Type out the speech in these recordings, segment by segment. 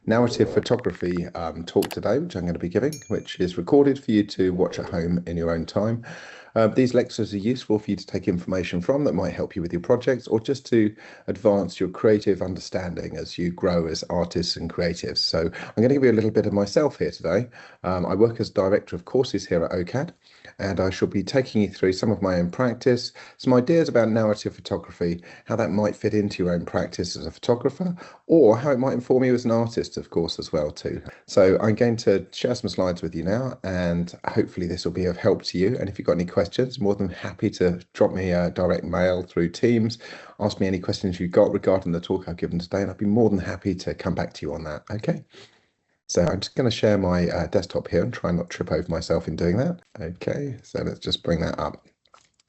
narrative photography talk today, which I'm going to be giving, which is recorded for you to watch at home in your own time. These lectures are useful for you to take information from that might help you with your projects or just to advance your creative understanding as you grow as artists and creatives. So I'm going to give you a little bit of myself here today. I work as Director of Courses here at OCAD, and I shall be taking you through some of my own practice, some ideas about narrative photography, how that might fit into your own practice as a photographer, or how it might inform you as an artist, of course, as well too. So I'm going to share some slides with you now, and hopefully this will be of help to you. And if you've got any questions, more than happy to drop me a direct mail through Teams, ask me any questions you've got regarding the talk I've given today, and I'd be more than happy to come back to you on that. Okay. So I'm just going to share my desktop here and try and not trip over myself in doing that. Okay, so let's just bring that up.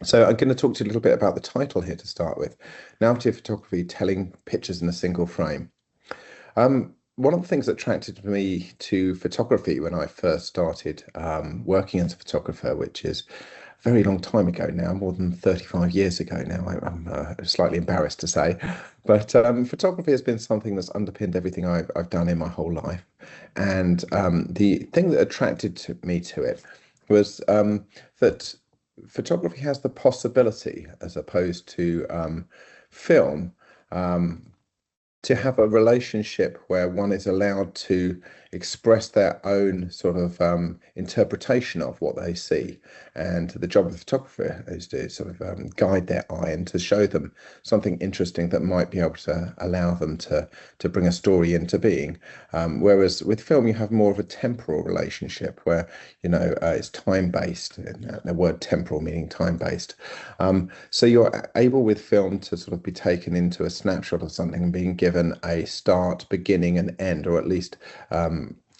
So I'm going to talk to you a little bit about the title here to start with. Narrative photography, telling pictures in a single frame. One of the things that attracted me to photography when I first started working as a photographer, which is a very long time ago now, more than 35 years ago now, I'm slightly embarrassed to say, but photography has been something that's underpinned everything I've done in my whole life. And the thing that attracted me to it was that photography has the possibility, as opposed to film, to have a relationship where one is allowed to express their own sort of interpretation of what they see. And the job of the photographer is to sort of guide their eye and to show them something interesting that might be able to allow them to bring a story into being. Whereas with film, you have more of a temporal relationship where, it's time-based, and the word temporal meaning time-based. So you're able with film to sort of be taken into a snapshot of something and being given a start, beginning, and end, or at least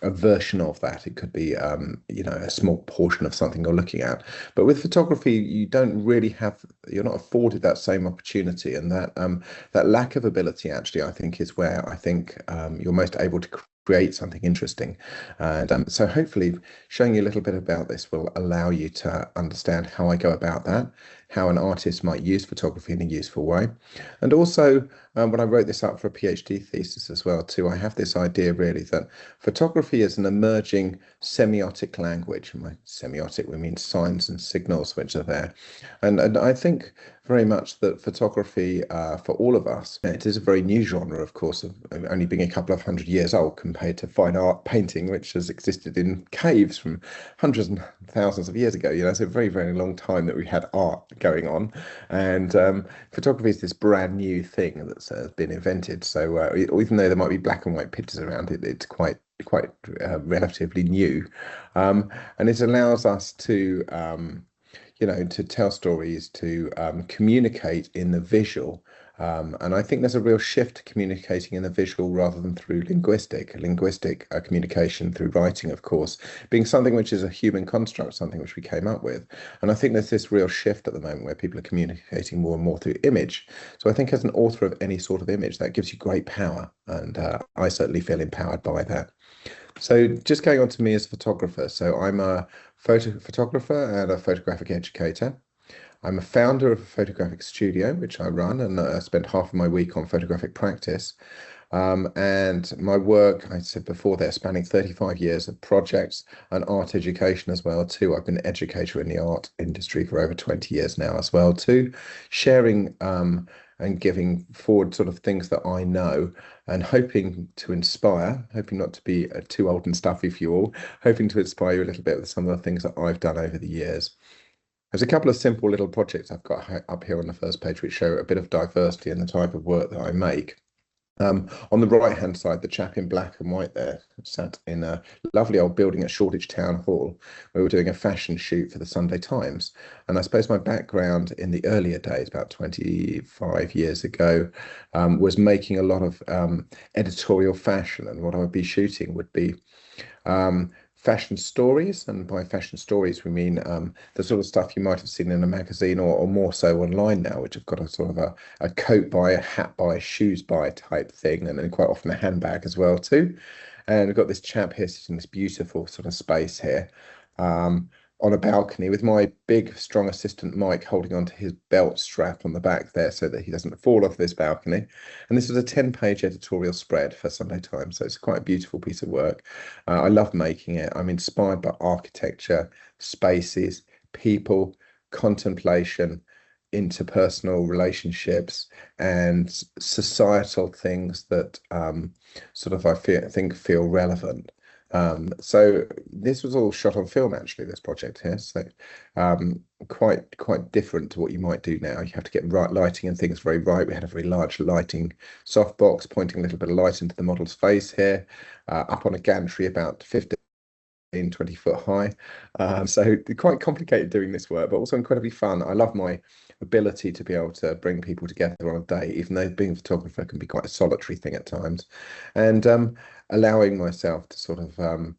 a version of that. It could be, a small portion of something you're looking at. But with photography, you're not afforded that same opportunity, and that lack of ability actually, I think, is where I think you're most able to create something interesting. And so hopefully showing you a little bit about this will allow you to understand how I go about that, how an artist might use photography in a useful way. And also, when I wrote this up for a PhD thesis as well too, I have this idea really that photography is an emerging semiotic language. And by semiotic, we mean signs and signals which are there. And I think very much that photography, for all of us, it is a very new genre, of course, of only being a couple of hundred years old compared to fine art painting, which has existed in caves from hundreds and thousands of years ago. It's a very, very long time that we had art going on. And photography is this brand new thing that's been invented. So even though there might be black and white pictures around it, it's quite relatively new. And it allows us to to tell stories, to communicate in the visual. And I think there's a real shift to communicating in the visual rather than through linguistic communication through writing, of course, being something which is a human construct, something which we came up with. And I think there's this real shift at the moment where people are communicating more and more through image. So I think as an author of any sort of image, that gives you great power. And I certainly feel empowered by that. So just going on to me as a photographer. So I'm a photographer and a photographic educator. I'm a founder of a photographic studio, which I run, and I spend half of my week on photographic practice. And my work, I said before, they're spanning 35 years of projects and art education as well too. I've been an educator in the art industry for over 20 years now as well too, sharing and giving forward sort of things that I know and hoping to inspire, hoping not to be too old and stuffy for you all, hoping to inspire you a little bit with some of the things that I've done over the years. There's a couple of simple little projects I've got up here on the first page which show a bit of diversity in the type of work that I make. On the right hand side, the chap in black and white there sat in a lovely old building at Shoreditch Town Hall where we were doing a fashion shoot for the Sunday Times. And I suppose my background in the earlier days, about 25 years ago, was making a lot of editorial fashion. And what I would be shooting would be fashion stories, and by fashion stories we mean the sort of stuff you might have seen in a magazine or more so online now, which have got a sort of a coat by, a hat by, shoes by type thing, and then quite often a handbag as well too. And we've got this chap here sitting in this beautiful sort of space here, on a balcony with my big, strong assistant Mike holding onto his belt strap on the back there so that he doesn't fall off this balcony. And this was a 10-page editorial spread for Sunday Times, so it's quite a beautiful piece of work. I love making it. I'm inspired by architecture, spaces, people, contemplation, interpersonal relationships, and societal things that sort of think feel relevant. So this was all shot on film, actually, this project here. So quite different to what you might do now. You have to get right lighting and things very right. We had a very large lighting softbox pointing a little bit of light into the model's face here, up on a gantry about 20 foot high. So quite complicated doing this work, but also incredibly fun. I love my ability to be able to bring people together on a day, even though being a photographer can be quite a solitary thing at times, and allowing myself to sort of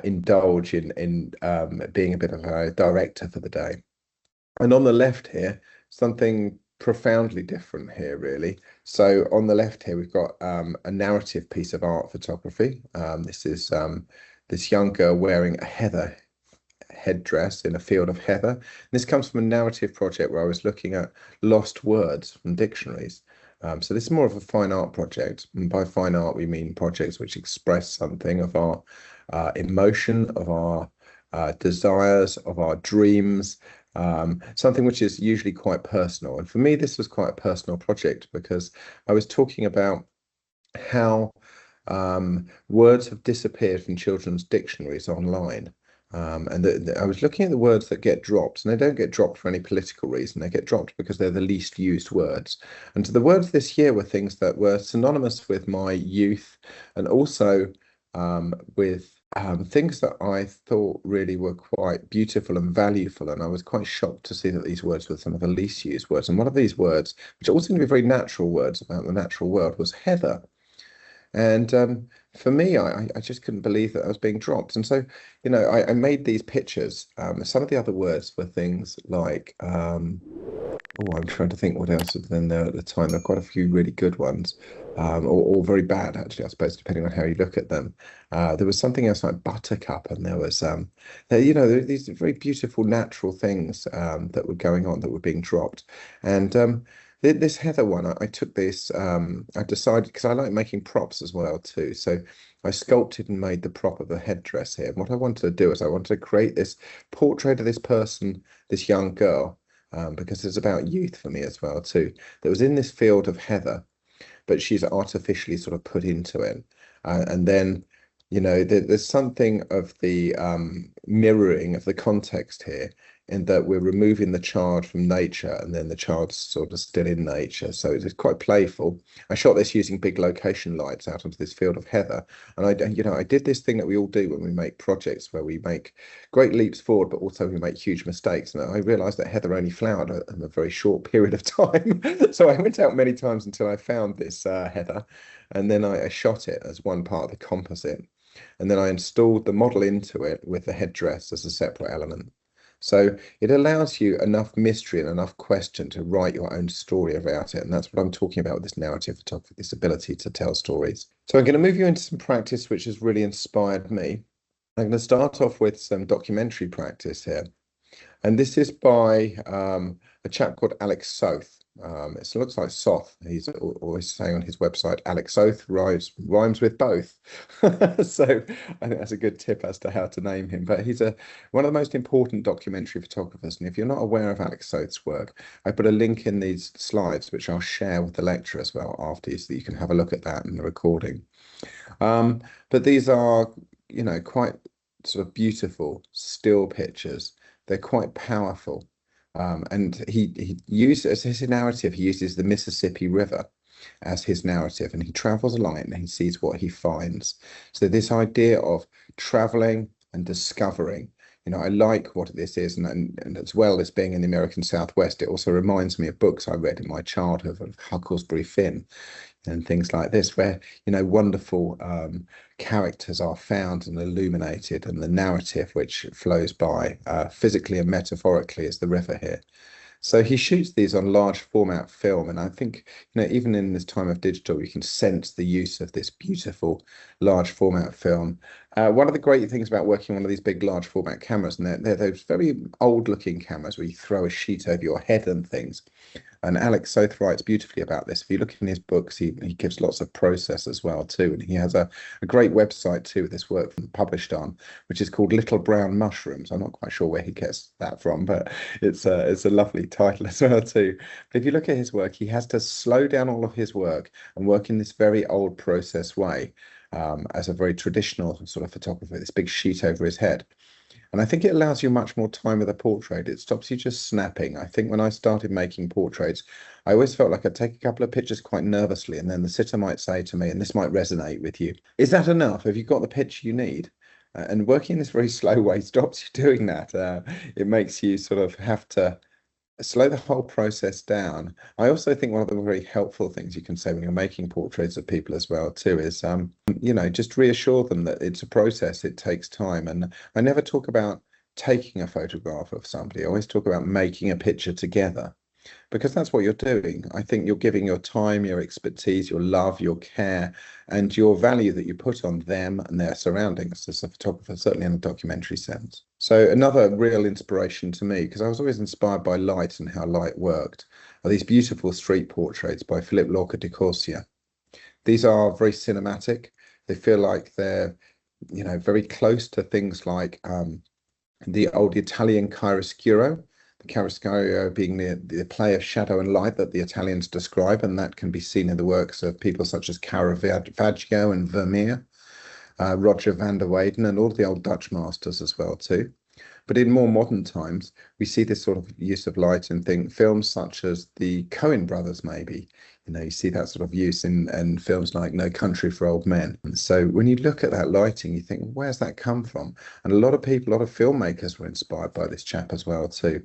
indulge in being a bit of a director for the day. And on the left here, something profoundly different here, really. So on the left here, we've got a narrative piece of art photography. This is this young girl wearing a heather headdress in a field of heather. And this comes from a narrative project where I was looking at lost words from dictionaries. So this is more of a fine art project. And by fine art, we mean projects which express something of our emotion, of our desires, of our dreams, something which is usually quite personal. And for me, this was quite a personal project because I was talking about how words have disappeared from children's dictionaries online. And I was looking at the words that get dropped, and they don't get dropped for any political reason. They get dropped because they're the least used words. And so the words this year were things that were synonymous with my youth, and also with things that I thought really were quite beautiful and valuable. And I was quite shocked to see that these words were some of the least used words. And one of these words, which all seemed to be very natural words about the natural world, was heather. And for me, I just couldn't believe that I was being dropped. And so, I made these pictures. Some of the other words were things like, oh, I'm trying to think what else was in there at the time. There are quite a few really good ones, or very bad, actually, I suppose, depending on how you look at them. There was something else like buttercup, and there was, there were these very beautiful natural things that were going on that were being dropped. And this heather one, I took this, I decided, because I like making props as well too. So I sculpted and made the prop of a headdress here. And what I wanted to do is I wanted to create this portrait of this person, this young girl, because it's about youth for me as well too, that was in this field of heather, but she's artificially sort of put into it. And then, there's something of the mirroring of the context here, in that we're removing the child from nature and then the child's sort of still in nature. So it's quite playful. I shot this using big location lights out onto this field of heather. And I did this thing that we all do when we make projects where we make great leaps forward, but also we make huge mistakes. And I realized that heather only flowered in a very short period of time. So I went out many times until I found this heather. And then I shot it as one part of the composite. And then I installed the model into it with the headdress as a separate element. So it allows you enough mystery and enough question to write your own story about it. And that's what I'm talking about with this narrative photography, this ability to tell stories. So I'm going to move you into some practice which has really inspired me. I'm going to start off with some documentary practice here. And this is by a chap called Alex Soth. It looks like Soth. He's always saying on his website, Alex Soth rhymes with both. So I think that's a good tip as to how to name him. But he's one of the most important documentary photographers. And if you're not aware of Alex Soth's work, I put a link in these slides, which I'll share with the lecture as well after, so that you can have a look at that in the recording. But these are, quite sort of beautiful still pictures. They're quite powerful. And he uses, as his narrative, he uses the Mississippi River as his narrative, and he travels along it and he sees what he finds. So this idea of traveling and discovering, I like what this is, and as well as being in the American Southwest, it also reminds me of books I read in my childhood of Huckleberry Finn and things like this, where wonderful characters are found and illuminated, and the narrative which flows by physically and metaphorically is the river here. So he shoots these on large format film, and I think, even in this time of digital, you can sense the use of this beautiful large format film. One of the great things about working on one of these big large format cameras, and they're those very old looking cameras where you throw a sheet over your head and things. And Alex Soth writes beautifully about this. If you look in his books, he gives lots of process as well too. And he has a great website too with this work published on, which is called Little Brown Mushrooms. I'm not quite sure where he gets that from, but it's a lovely title as well too. But if you look at his work, he has to slow down all of his work and work in this very old process way, as a very traditional sort of photographer, this big sheet over his head. And I think it allows you much more time with a portrait. It stops you just snapping. I think when I started making portraits, I always felt like I'd take a couple of pictures quite nervously, and then the sitter might say to me, and this might resonate with you, is that enough? Have you got the picture you need? And working in this very slow way stops you doing that. It makes you sort of have to slow the whole process down. I also think one of the very helpful things you can say when you're making portraits of people as well too is, just reassure them that it's a process, it takes time. And I never talk about taking a photograph of somebody. I always talk about making a picture together, because that's what you're doing. I think you're giving your time, your expertise, your love, your care, and your value that you put on them and their surroundings as a photographer, certainly in a documentary sense. So another real inspiration to me, because I was always inspired by light and how light worked, are these beautiful street portraits by Philippe Lorca di Corsia. These are very cinematic. They feel like they're, very close to things like the old Italian chiaroscuro. The chiaroscuro being the play of shadow and light that the Italians describe, and that can be seen in the works of people such as Caravaggio and Vermeer, Roger van der Weyden, and all the old Dutch masters as well too. But in more modern times, we see this sort of use of light in films such as the Coen brothers, maybe. You see that sort of use in films like No Country for Old Men. And so when you look at that lighting, you think, where's that come from? And a lot of people, a lot of filmmakers were inspired by this chap as well too.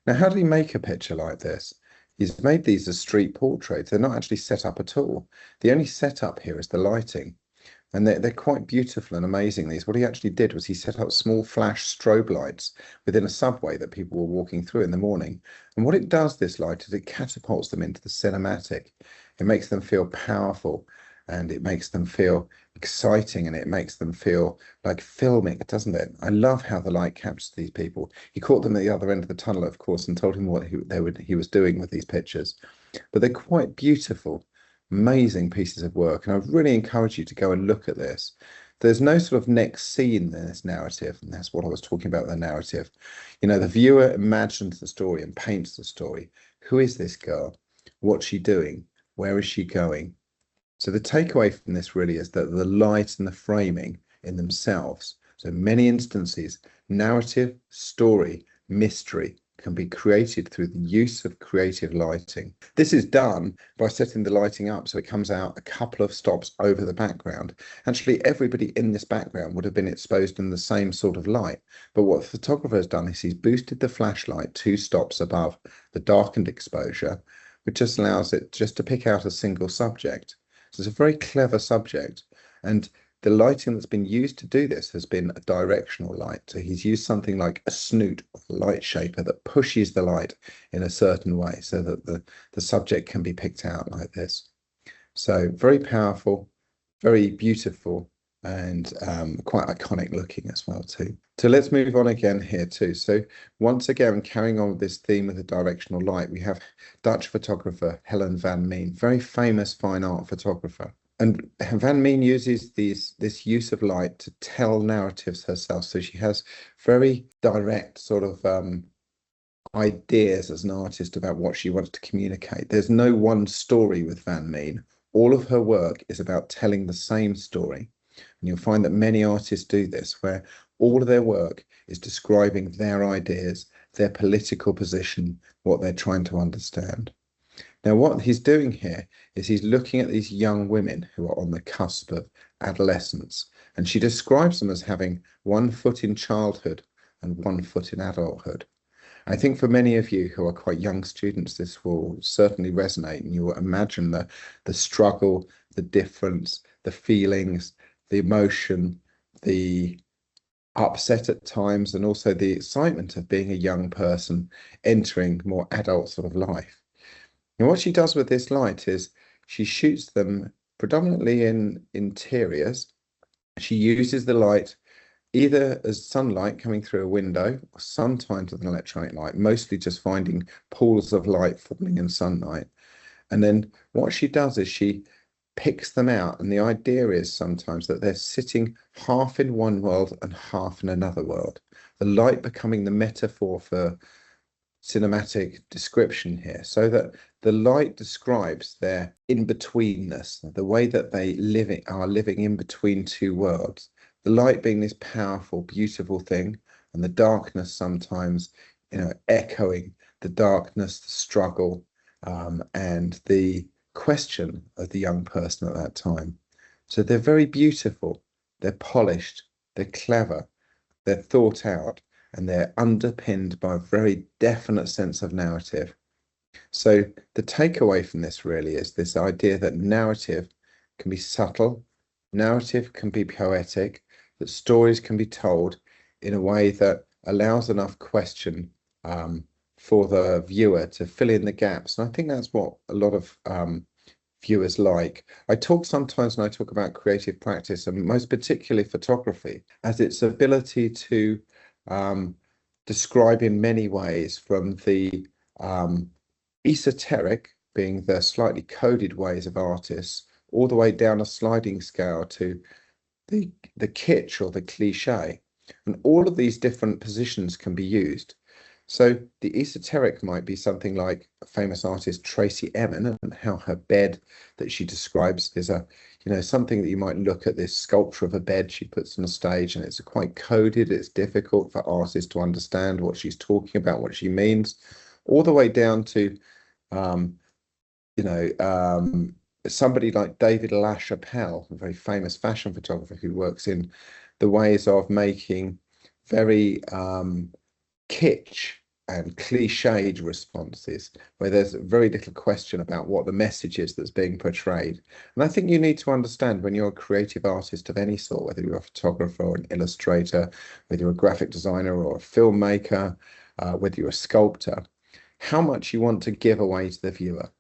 Now, how did he make a picture like this? He's made these as street portraits. They're not actually set up at all. The only setup here is the lighting. And they're quite beautiful and amazing. These, what he actually did was he set up small flash strobe lights within a subway that people were walking through in the morning. And what it does, this light, is it catapults them into the cinematic. It makes them feel powerful, and it makes them feel exciting, and it makes them feel like filming, doesn't it? I love how the light captures these people. He caught them at the other end of the tunnel, of course, and told him what he was doing with these pictures. But they're quite beautiful, amazing pieces of work, and I really encourage you to go and look at this. There's no sort of next scene in this narrative, and that's what I was talking about, the narrative. The viewer imagines the story and paints the story. Who is this girl? What's she doing? Where is she going? So the takeaway from this really is that the light and the framing in themselves, so many instances, narrative, story, mystery, can be created through the use of creative lighting. This is done by setting the lighting up so it comes out a couple of stops over the background. Actually, everybody in this background would have been exposed in the same sort of light. But what the photographer has done is he's boosted the flashlight 2 stops above the darkened exposure, which just allows it just to pick out a single subject. So it's a very clever subject. And the lighting that's been used to do this has been a directional light. So he's used something like a snoot or a light shaper that pushes the light in a certain way so that the subject can be picked out like this. So very powerful, very beautiful, and quite iconic looking as well too. So let's move on again here too. So once again, carrying on with this theme of the directional light, we have Dutch photographer Helen van Meen, very famous fine art photographer. And Van Meen uses this use of light to tell narratives herself. So she has very direct sort of ideas as an artist about what she wants to communicate. There's no one story with Van Meen. All of her work is about telling the same story. And you'll find that many artists do this, where all of their work is describing their ideas, their political position, what they're trying to understand. Now, what he's doing here is he's looking at these young women who are on the cusp of adolescence, and she describes them as having 1 foot in childhood and 1 foot in adulthood. I think for many of you who are quite young students, this will certainly resonate, and you will imagine the struggle, the difference, the feelings, the emotion, the upset at times, and also the excitement of being a young person entering more adult sort of life. And what she does with this light is she shoots them predominantly in interiors. She uses the light either as sunlight coming through a window, or sometimes with an electronic light, mostly just finding pools of light falling in sunlight. And then what she does is she picks them out. And the idea is sometimes that they're sitting half in one world and half in another world. The light becoming the metaphor for cinematic description here, so that the light describes their in-betweenness, the way that they are living in between two worlds. The light being this powerful, beautiful thing, and the darkness sometimes, echoing the darkness, the struggle, and the question of the young person at that time. So they're very beautiful, they're polished, they're clever, they're thought out, and they're underpinned by a very definite sense of narrative. So the takeaway from this really is this idea that narrative can be subtle, narrative can be poetic, that stories can be told in a way that allows enough question for the viewer to fill in the gaps. And I think that's what a lot of viewers like. I talk sometimes when I talk about creative practice, and most particularly photography, as its ability to describe in many ways, from the esoteric, being the slightly coded ways of artists, all the way down a sliding scale to the kitsch or the cliche. And all of these different positions can be used. So the esoteric might be something like a famous artist, Tracy Emin, and how her bed that she describes is something that you might look at, this sculpture of a bed she puts on a stage, and it's quite coded. It's difficult for artists to understand what she's talking about, what she means, all the way down to, somebody like David LaChapelle, a very famous fashion photographer who works in the ways of making very kitsch and cliched responses, where there's very little question about what the message is that's being portrayed. And I think you need to understand, when you're a creative artist of any sort, whether you're a photographer or an illustrator, whether you're a graphic designer or a filmmaker, whether you're a sculptor, how much you want to give away to the viewer.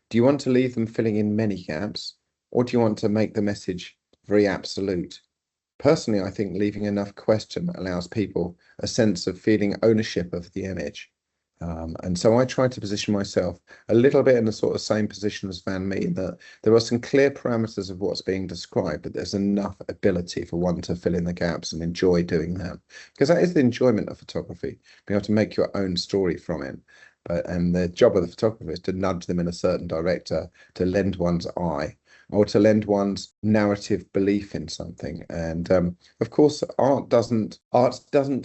Do you want to leave them filling in many gaps, or do you want to make the message very absolute? Personally, I think leaving enough question allows people a sense of feeling ownership of the image. And so I try to position myself a little bit in the sort of same position as Van Mee, that there are some clear parameters of what's being described, but there's enough ability for one to fill in the gaps and enjoy doing that. Because that is the enjoyment of photography, being able to make your own story from it. And the job of the photographer is to nudge them in a certain director, to lend one's eye, or to lend one's narrative belief in something. And of course, art doesn't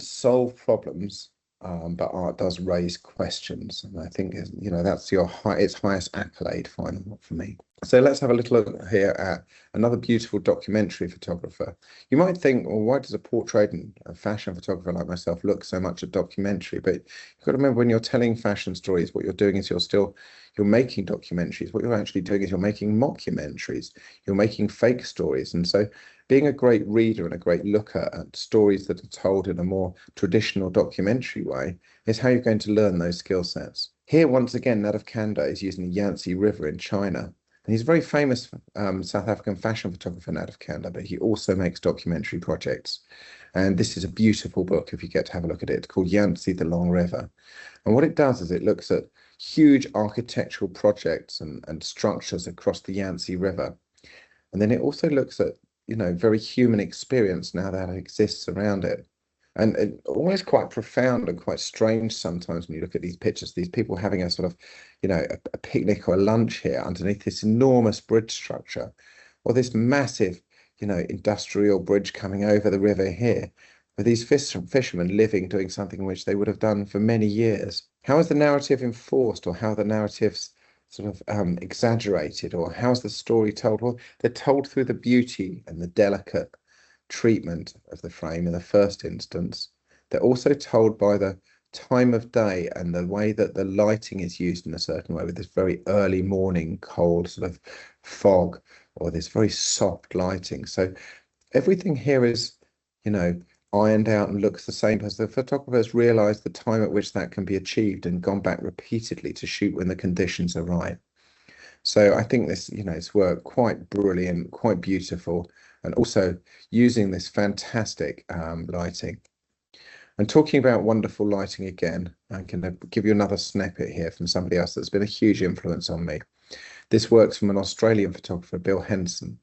solve problems, but art does raise questions. And I think that's its highest accolade, final for me. So let's have a little look here at another beautiful documentary photographer. You might think, well, why does a portrait and a fashion photographer like myself look so much at documentary? But you've got to remember, when you're telling fashion stories, what you're doing is you're making documentaries. What you're actually doing is you're making mockumentaries. You're making fake stories. And so being a great reader and a great looker at stories that are told in a more traditional documentary way is how you're going to learn those skill sets. Here, once again, Nadav Kanda is using the Yangtze River in China. And he's a very famous South African fashion photographer, Nadav Kanda, but he also makes documentary projects. And this is a beautiful book, if you get to have a look at it. It's called Yangtze, the Long River. And what it does is it looks at huge architectural projects and structures across the Yangtze River. And then it also looks at, very human experience now that exists around it. And it always quite profound and quite strange sometimes when you look at these pictures, these people having a sort of, a picnic or a lunch here underneath this enormous bridge structure, or this massive, industrial bridge coming over the river here, with these fishermen living, doing something which they would have done for many years. How is the narrative enforced, or how the narrative's sort of exaggerated, or how's the story told? Well, they're told through the beauty and the delicate treatment of the frame in the first instance. They're also told by the time of day and the way that the lighting is used in a certain way, with this very early morning cold sort of fog, or this very soft lighting. So everything here is, ironed out and looks the same, as the photographers realized the time at which that can be achieved and gone back repeatedly to shoot when the conditions are right. So I think this, it's work quite brilliant, quite beautiful, and also using this fantastic lighting. And talking about wonderful lighting again, I'm going to give you another snippet here from somebody else that's been a huge influence on me. This works from an Australian photographer, Bill Henson.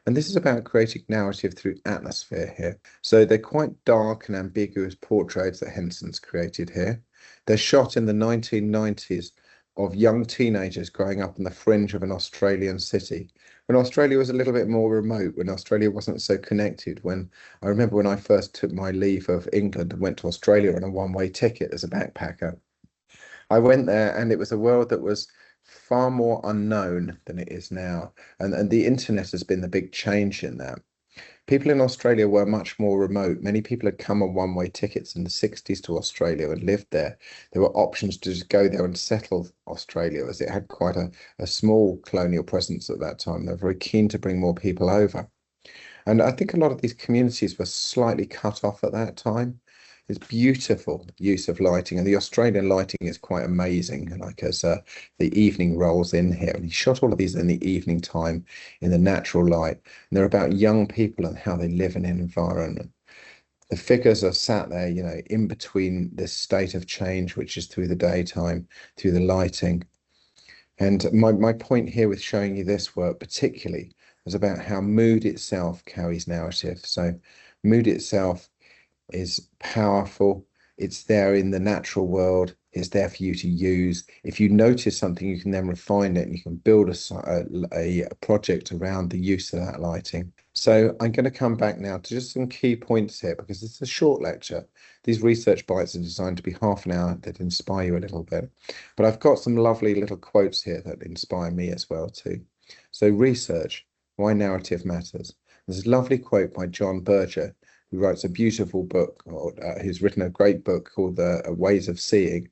And this is about creating narrative through atmosphere here. So they're quite dark and ambiguous portraits that Henson's created here. They're shot in the 1990s of young teenagers growing up on the fringe of an Australian city, when Australia was a little bit more remote, when Australia wasn't so connected. When I remember when I first took my leave of England and went to Australia on a one-way ticket as a backpacker. I went there and it was a world that was far more unknown than it is now. And the internet has been the big change in that. People in Australia were much more remote. Many people had come on one-way tickets in the 60s to Australia and lived there. There were options to just go there and settle Australia, as it had quite a small colonial presence at that time. They were very keen to bring more people over. And I think a lot of these communities were slightly cut off at that time. It's beautiful use of lighting, and the Australian lighting is quite amazing. Like as the evening rolls in here, and he shot all of these in the evening time in the natural light. And they're about young people and how they live in an environment. The figures are sat there, in between this state of change, which is through the daytime, through the lighting. And my point here with showing you this work particularly was about how mood itself carries narrative. So mood itself is powerful. It's there in the natural world. It's there for you to use. If you notice something, you can then refine it and you can build a project around the use of that lighting. So I'm going to come back now to just some key points here, because it's a short lecture. These research bites are designed to be half an hour that inspire you a little bit. But I've got some lovely little quotes here that inspire me as well too. So research, why narrative matters. There's a lovely quote by John Berger, who writes a beautiful book, or who's written a great book called The Ways of Seeing.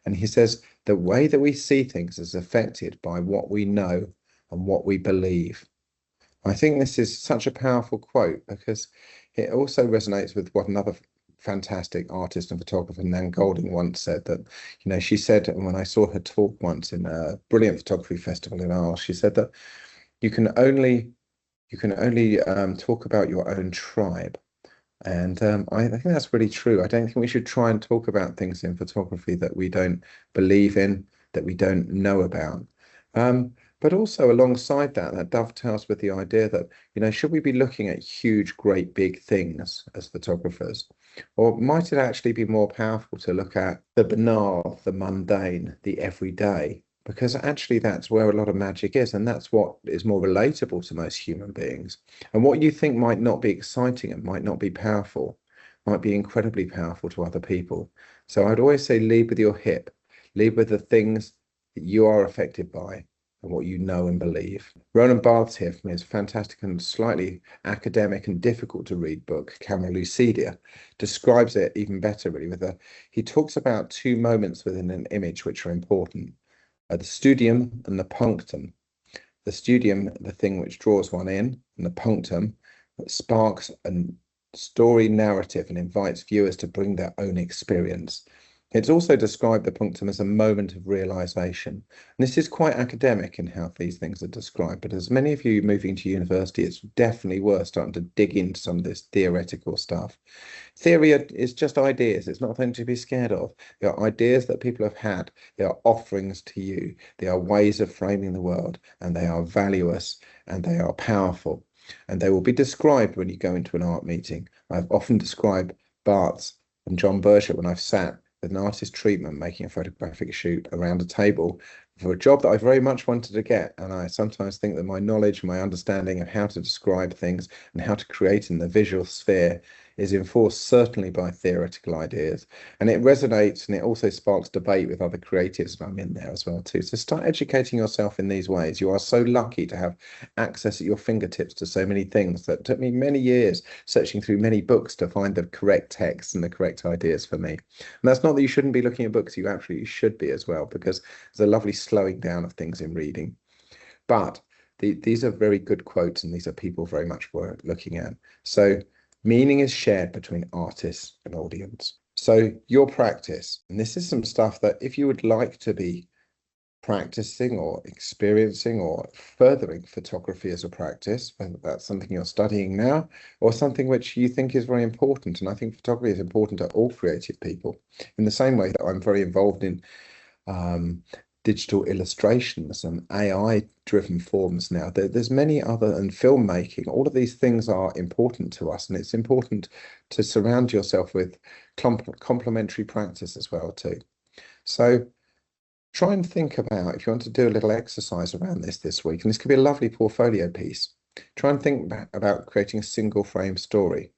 And he says, the way that we see things is affected by what we know and what we believe. I think this is such a powerful quote, because it also resonates with what another fantastic artist and photographer, Nan Golding, once said. That, she said, and when I saw her talk once in a brilliant photography festival in Arles, she said that you can only talk about your own tribe. And I think that's really true. I don't think we should try and talk about things in photography that we don't believe in, that we don't know about. But also alongside that, that dovetails with the idea that, should we be looking at huge, great, big things as photographers? Or might it actually be more powerful to look at the banal, the mundane, the everyday? Because actually that's where a lot of magic is, and that's what is more relatable to most human beings. And what you think might not be exciting and might not be powerful might be incredibly powerful to other people. So I'd always say lead with your hip, lead with the things that you are affected by and what you know and believe. Roland Barthes here for me is a fantastic and slightly academic and difficult to read book, Camera Lucidia, describes it even better really he talks about two moments within an image which are important. The studium and the punctum. The studium, the thing which draws one in, and the punctum sparks a story narrative and invites viewers to bring their own experience. It's also described, the punctum, as a moment of realization. And this is quite academic in how these things are described, but as many of you moving to university, it's definitely worth starting to dig into some of this theoretical stuff. Theory is just ideas. It's not something to be scared of. They are ideas that people have had. They are offerings to you. They are ways of framing the world, and they are valuous and they are powerful. And they will be described when you go into an art meeting. I've often described Barthes and John Berger when I've sat with an artist treatment making a photographic shoot around a table for a job that I very much wanted to get. And I sometimes think that my knowledge, my understanding of how to describe things and how to create in the visual sphere is enforced certainly by theoretical ideas. And it resonates, and it also sparks debate with other creatives, and I'm in there as well too. So start educating yourself in these ways. You are so lucky to have access at your fingertips to so many things that took me many years searching through many books to find the correct text and the correct ideas for me. And that's not that you shouldn't be looking at books, you absolutely should be as well, because there's a lovely slowing down of things in reading. But these are very good quotes, and these are people very much worth looking at. So Meaning is shared between artists and audience. So your practice, and this is some stuff that if you would like to be practicing or experiencing or furthering photography as a practice, whether that's something you're studying now or something which you think is very important. And I think photography is important to all creative people in the same way that I'm very involved in digital illustrations and AI-driven forms now. There's many other, and filmmaking, all of these things are important to us, and it's important to surround yourself with complementary practice as well too. So try and think about, if you want to do a little exercise around this week, and this could be a lovely portfolio piece, try and think about creating a single frame story.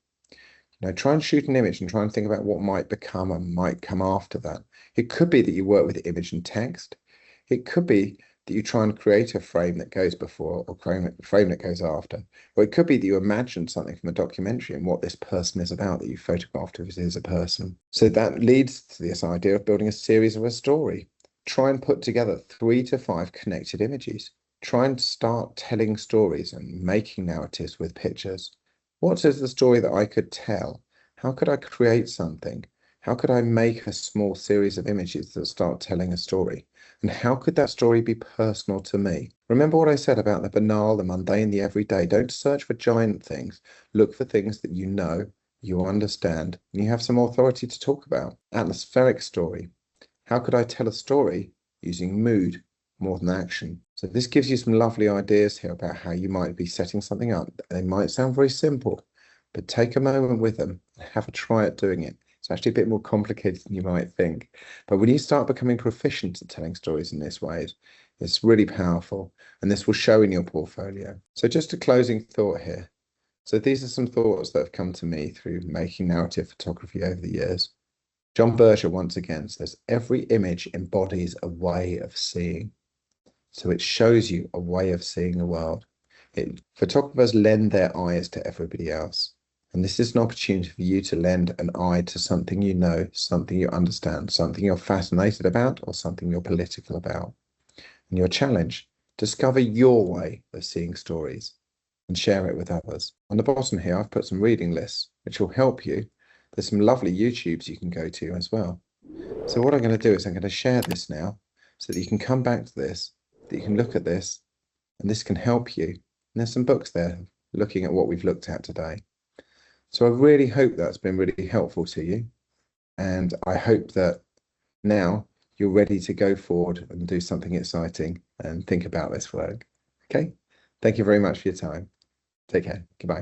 Try and shoot an image and try and think about what might become and might come after that. It could be that you work with image and text. It could be that you try and create a frame that goes before or frame that goes after. Or it could be that you imagine something from a documentary and what this person is about that you photographed as a person. So that leads to this idea of building a series of a story. Try and put together 3 to 5 connected images. Try and start telling stories and making narratives with pictures. What is the story that I could tell? How could I create something? How could I make a small series of images that start telling a story? And how could that story be personal to me? Remember what I said about the banal, the mundane, the everyday. Don't search for giant things. Look for things that you know, you understand, and you have some authority to talk about. Atmospheric story. How could I tell a story using mood more than action? So this gives you some lovely ideas here about how you might be setting something up. They might sound very simple, but take a moment with them and have a try at doing it. It's actually a bit more complicated than you might think. But when you start becoming proficient at telling stories in this way, it's really powerful, and this will show in your portfolio. So just a closing thought here. So these are some thoughts that have come to me through making narrative photography over the years. John Berger once again says, every image embodies a way of seeing. So it shows you a way of seeing the world. Photographers lend their eyes to everybody else. And this is an opportunity for you to lend an eye to something you know, something you understand, something you're fascinated about, or something you're political about. And your challenge, discover your way of seeing stories and share it with others. On the bottom here, I've put some reading lists, which will help you. There's some lovely YouTubes you can go to as well. So what I'm going to do is I'm going to share this now so that you can come back to this, that you can look at this, and this can help you. And there's some books there looking at what we've looked at today. So I really hope that's been really helpful to you. And I hope that now you're ready to go forward and do something exciting and think about this work. Okay? Thank you very much for your time. Take care. Goodbye.